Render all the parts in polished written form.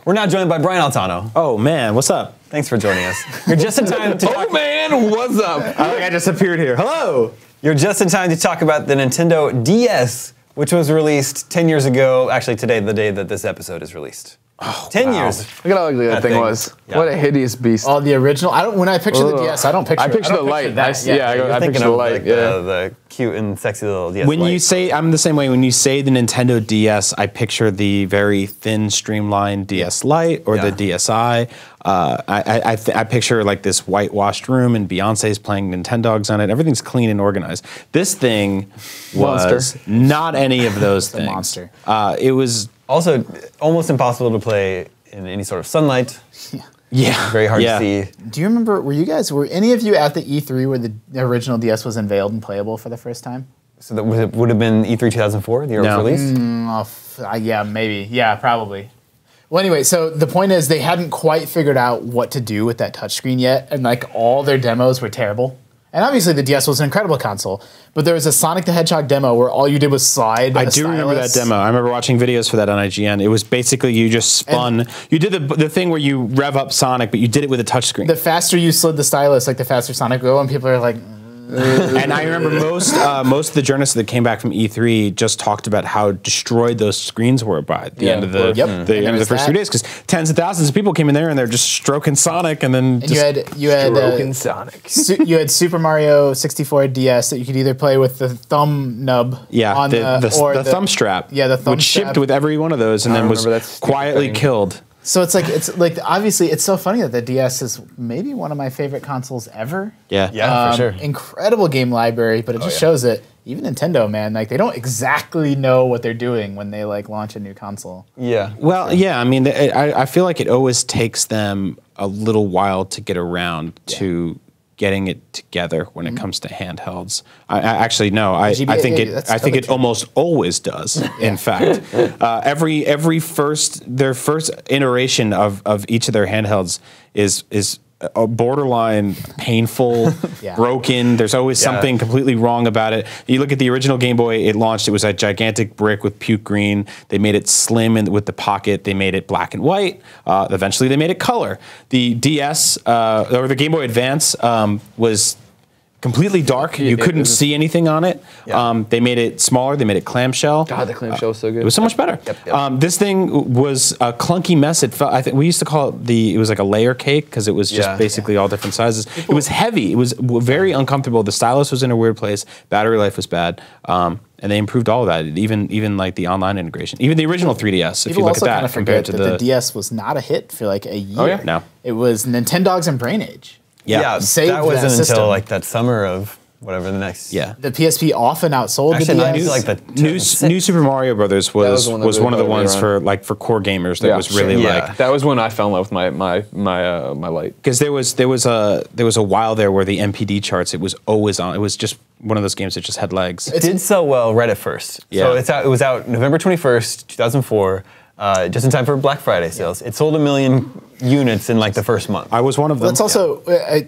We're now joined by Brian Altano. Oh man, what's up? Thanks for joining us. You're just in time to talk. Oh man, what's up? I think I just appeared here. Hello. You're just in time to talk about the Nintendo DS, which was released 10 years ago. Actually, today, the day that this episode is released. Oh, 10 wow. years. Look at how ugly that thing was. Yeah. What a hideous beast. Oh, the original. I don't. When I picture the DS, I don't picture. I picture the light. That. I Thinking picture the of light. like Yeah. the cute and sexy little DS. When light. you say, I'm the same way. When you say the Nintendo DS, I picture the very thin, streamlined DS Lite or the DSi. I picture like this whitewashed room and Beyonce's playing Nintendogs on it. Everything's clean and organized. This thing was Monster. not any of those things. monster. It was also almost impossible to play in any sort of sunlight. Very hard to see. Do you remember? Were any of you at the E3 where the original DS was unveiled and playable for the first time? So that would have been E3 2004, the year it was released? Yeah, maybe. Yeah, probably. Well, anyway, so the point is they hadn't quite figured out what to do with that touchscreen yet, and like all their demos were terrible. And obviously the DS was an incredible console, but there was a Sonic the Hedgehog demo where all you did was slide. I do remember that demo. I remember watching videos for that on IGN. It was basically you just spun. You did the thing where you rev up Sonic, but you did it with a touchscreen. The faster you slid the stylus, like the faster Sonic would go, and people are like. And I remember most of the journalists that came back from E3 just talked about how destroyed those screens were by the end of the end of the first 3 days, because tens of thousands of people came in there and they're just stroking Sonic, and then And you had Broken Sonic. you had Super Mario 64 DS that you could either play with the thumb nub, yeah, the thumb strap, the thumb which strap. shipped with every one of those, and then was remember that stupid quietly thing. killed. So it's like obviously it's so funny that the DS is maybe one of my favorite consoles ever. Yeah, for sure. Incredible game library, but it just shows that even Nintendo, man, like they don't exactly know what they're doing when they like launch a new console. Yeah. Well, yeah, I mean, I feel like it always takes them a little while to get around to getting it together when it comes to handhelds. I actually no, I think it almost always does. In fact, their first iteration of each of their handhelds is a borderline painful, broken. There's always something completely wrong about it. You look at the original Game Boy, it launched, it was a gigantic brick with puke green. They made it slim and with the pocket. They made it black and white. Eventually they made it color. The DS, or the Game Boy Advance, was completely dark. You couldn't see anything on it. They made it smaller. They made it clamshell. God, the clamshell was so good. It was so much better. This thing was a clunky mess. It felt. I think we used to call it it was like a layer cake because it was just basically all different sizes. It was heavy. It was very uncomfortable. The stylus was in a weird place. Battery life was bad. And they improved all of that. Even like the online integration. Even the original 3DS. If you look at that compared to the DS was not a hit for like a year. Oh yeah, no. It was Nintendogs and Brain Age. Yeah, saved that wasn't that until system. like that summer of whatever the next. Yeah. The PSP often outsold Actually, the not DS. like the New Super Mario Brothers was one of the ones for core gamers that was really like. That was when I fell in love with my light. Because there was a while there where the MPD charts, it was always on. It was just one of those games that just had legs. It did sell well right at first. Yeah. So it was out November 21st, 2004. Just in time for Black Friday sales. It sold 1 million units in like the first month. I was one of them. Well, it's also,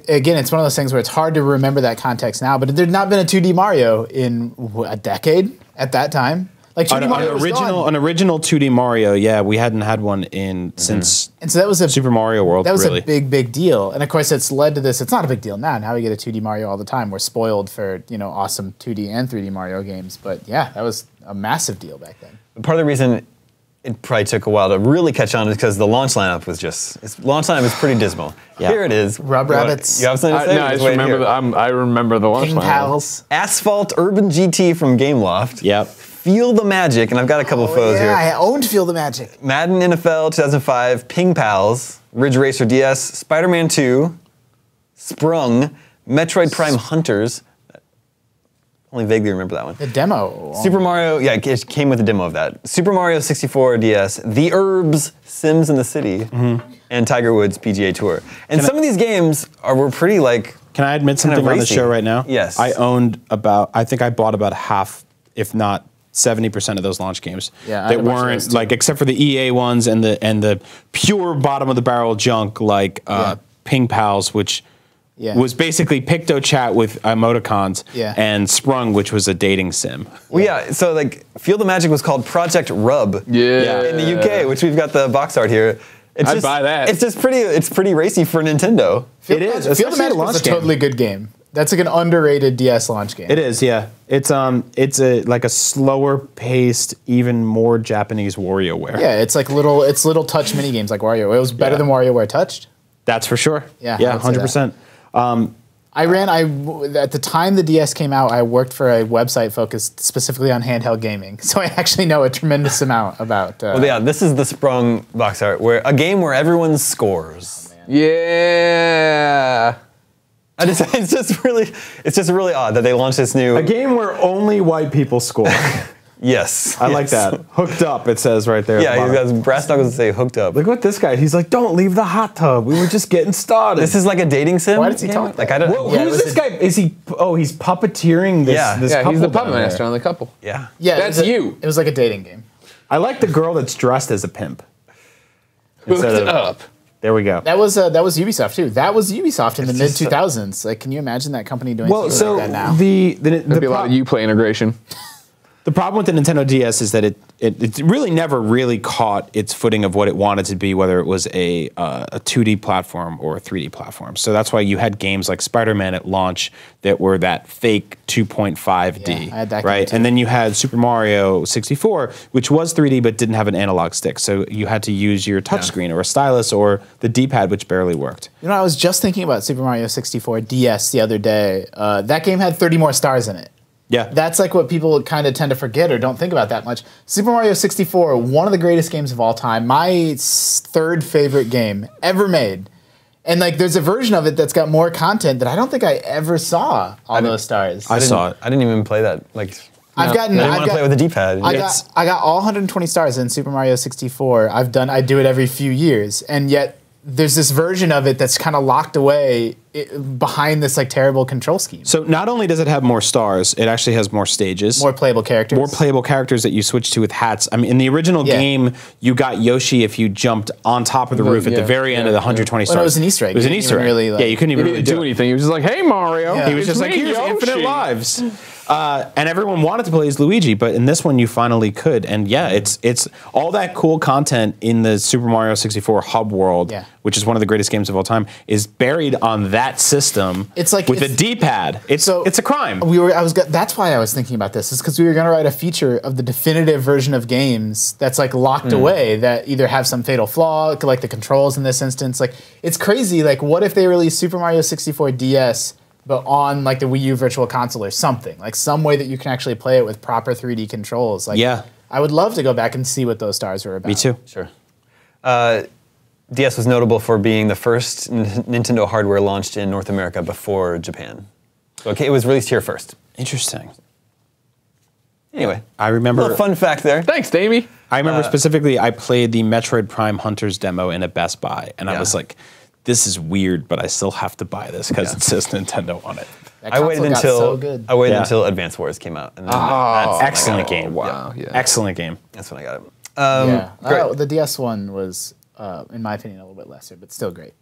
again, it's one of those things where it's hard to remember that context now, but there'd not been a 2D Mario in a decade at that time. Like 2D Mario was gone. An original 2D Mario, yeah, we hadn't had one since And so that was Super Mario World, That was really. a big deal. And of course, it's led to this. It's not a big deal now. Now we get a 2D Mario all the time. We're spoiled for, awesome 2D and 3D Mario games. But yeah, that was a massive deal back then. Part of the reason it probably took a while to really catch on is because the launch lineup was launch lineup is pretty dismal. Yeah. Here it is. Rub Rabbits. You have something to say? No, I just remember. I remember the launch Ping line. Pals. Asphalt Urban GT from Gameloft. Yep. Feel the Magic, and I've got a couple of photos here. I owned Feel the Magic. Madden NFL 2005, Ping Pals, Ridge Racer DS, Spider-Man 2, Sprung, Metroid Prime Hunters. Only vaguely remember that one. The demo. Super Mario, yeah, it came with a demo of that. Super Mario 64 DS, The Herbs, Sims in the City, and Tiger Woods PGA Tour. And some of these games were pretty like. Can I admit something on the racy. show right now? Yes. I think I bought about half, if not 70% of those launch games. Yeah, that weren't like, except for the EA ones and the pure bottom of the barrel junk like Ping Pals, which was basically PictoChat with emoticons, and Sprung, which was a dating sim. Well, yeah, so like Feel the Magic was called Project Rub in the UK, which we've got the box art here. I'd buy that. It's just pretty. It's pretty racy for Nintendo. It is. Field of especially Magic a launch was a game. totally good game. That's like an underrated DS launch game. It is, yeah. It's like a slower paced, even more Japanese WarioWare. Yeah, it's like little touch mini games like WarioWare. It was better than WarioWare Touched. That's for sure. Yeah, Yeah, I'd say 100%. At the time the DS came out, I worked for a website focused specifically on handheld gaming, so I actually know a tremendous amount about. Well, yeah, this is the Sprung box art, where a game where everyone scores. Yeah. It's just really odd that they launched this new. A game where only white people score. Yes, I like that. Hooked up, it says right there. Yeah, he's got brass knuckles that say hooked up. Look what this guy. He's like, don't leave the hot tub. We were just getting started. This is like a dating sim. Why does he talk like? that? I don't. Well, Yeah, who's this guy? Is he? Oh, he's puppeteering this. Yeah. this Yeah, couple he's the down puppet there. master on the couple. Yeah. Yeah, That's you. It was like a dating game. I like the girl that's dressed as a pimp. Hooked Instead of- up. There we go. That was Ubisoft too. That was Ubisoft in the mid 2000s. Like, can you imagine that company doing Well, something so like that now? There'd be a lot of Uplay integration. The problem with the Nintendo DS is that it really never really caught its footing of what it wanted to be, whether it was a 2D platform or a 3D platform. So that's why you had games like Spider-Man at launch that were that fake 2.5D, Yeah, I had that game right? too. And then you had Super Mario 64, which was 3D but didn't have an analog stick. So you had to use your touchscreen or a stylus or the D-pad, which barely worked. You know, I was just thinking about Super Mario 64 DS the other day. That game had 30 more stars in it. Yeah. That's like what people kind of tend to forget or don't think about that much. Super Mario 64, one of the greatest games of all time. My third favorite game ever made. And like, there's a version of it that's got more content that I don't think I ever saw all those stars. I saw it. I didn't even play that. Like, I've gotten. I didn't I've want to got- play with a D-pad. I got all 120 stars in Super Mario 64. I do it every few years, and yet there's this version of it that's kind of locked away behind this like terrible control scheme. So not only does it have more stars, it actually has more stages. More playable characters. More playable characters that you switch to with hats. I mean, in the original Yeah. game, you got Yoshi if you jumped on top of the roof at the very end of the 120 stars. Well, it was an Easter egg. It was an You Easter didn't egg. really, like- yeah, you couldn't He even didn't really do anything. He was just like, "Hey, Mario." Yeah. He was just like, me, "Here's Yoshi." infinite lives," and everyone wanted to play as Luigi, but in this one, you finally could. And yeah, it's all that cool content in the Super Mario 64 hub world, Yeah. which is one of the greatest games of all time, is buried on that system. It's like- with a it's- D-pad. It's a crime. That's why I was thinking about this. Is because we were going to write a feature of the definitive version of games that's like locked away that either have some fatal flaw, like the controls in this instance. Like, it's crazy. Like, what if they released Super Mario 64 DS, but on like the Wii U Virtual Console or something, like some way that you can actually play it with proper 3D controls? Like, Yeah. I would love to go back and see what those stars were about. Me too. Sure. DS was notable for being the first Nintendo hardware launched in North America before Japan. So okay, it was released here first. Interesting. Anyway, I remember. little fun fact there. Thanks, Davey. I remember specifically, I played the Metroid Prime Hunters demo in a Best Buy, and I Yeah. was like, "This is weird, but I still have to buy this because it says Nintendo on it." That I waited console got until so good. I waited Yeah. until Advance Wars came out, and then Excellent game. Wow. Yeah. Excellent game. that's when I got it. Yeah. Great. The DS one was, in my opinion, a little bit lesser, but still great.